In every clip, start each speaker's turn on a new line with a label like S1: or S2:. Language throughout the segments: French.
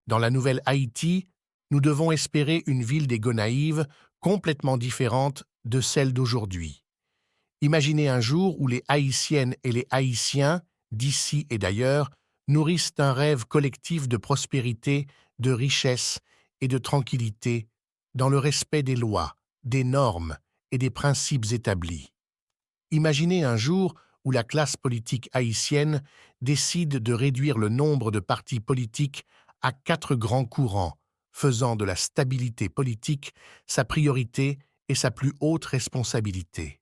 S1: Dans la nouvelle Haïti, nous devons espérer une ville des Gonaïves complètement différente de celle d'aujourd'hui. Imaginez un jour où les Haïtiennes et les Haïtiens, d'ici et d'ailleurs, nourrissent un rêve collectif de prospérité, de richesse et de tranquillité, dans le respect des lois, des normes et des principes établis. Imaginez un jour où la classe politique haïtienne décide de réduire le nombre de partis politiques à 4 grands courants, faisant de la stabilité politique sa priorité et sa plus haute responsabilité.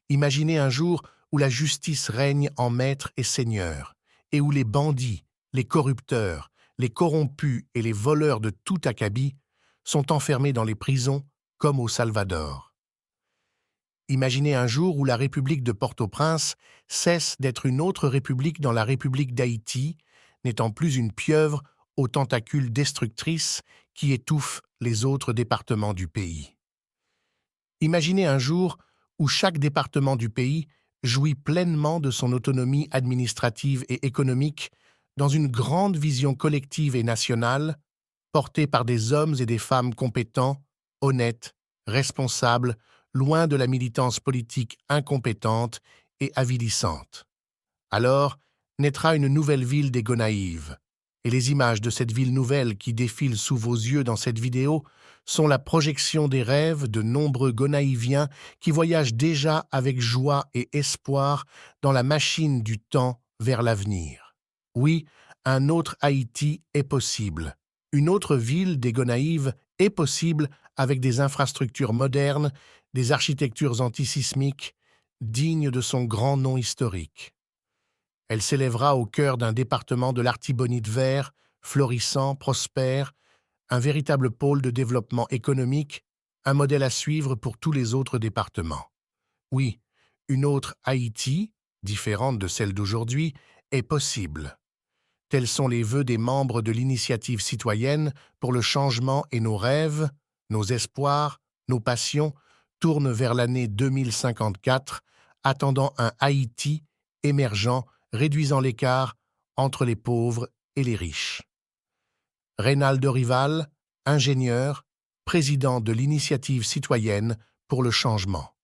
S1: Imaginez un jour où la justice règne en maître et seigneur, et où les bandits, les corrupteurs, les corrompus et les voleurs de tout acabit sont enfermés dans les prisons comme au Salvador. Imaginez un jour où la République de Port-au-Prince cesse d'être une autre république dans la République d'Haïti, n'étant plus une pieuvre aux tentacules destructrices qui étouffe les autres départements du pays. Imaginez un jour où chaque département du pays jouit pleinement de son autonomie administrative et économique dans une grande vision collective et nationale, portée par des hommes et des femmes compétents, honnêtes, responsables, loin de la militance politique incompétente et avilissante. Alors naîtra une nouvelle ville des Gonaïves, et les images de cette ville nouvelle qui défilent sous vos yeux dans cette vidéo sont la projection des rêves de nombreux Gonaïviens qui voyagent déjà avec joie et espoir dans la machine du temps vers l'avenir. Oui, un autre Haïti est possible. Une autre ville des Gonaïves est possible avec des infrastructures modernes, des architectures antisismiques, dignes de son grand nom historique. Elle s'élèvera au cœur d'un département de l'Artibonite vert, florissant, prospère, un véritable pôle de développement économique, un modèle à suivre pour tous les autres départements. Oui, une autre Haïti, différente de celle d'aujourd'hui, est possible. Tels sont les vœux des membres de l'initiative citoyenne pour le changement et nos rêves, nos espoirs, nos passions tournent vers l'année 2054, attendant un Haïti émergent, réduisant l'écart entre les pauvres et les riches. Reynald Rival, ingénieur, président de l'initiative citoyenne pour le changement.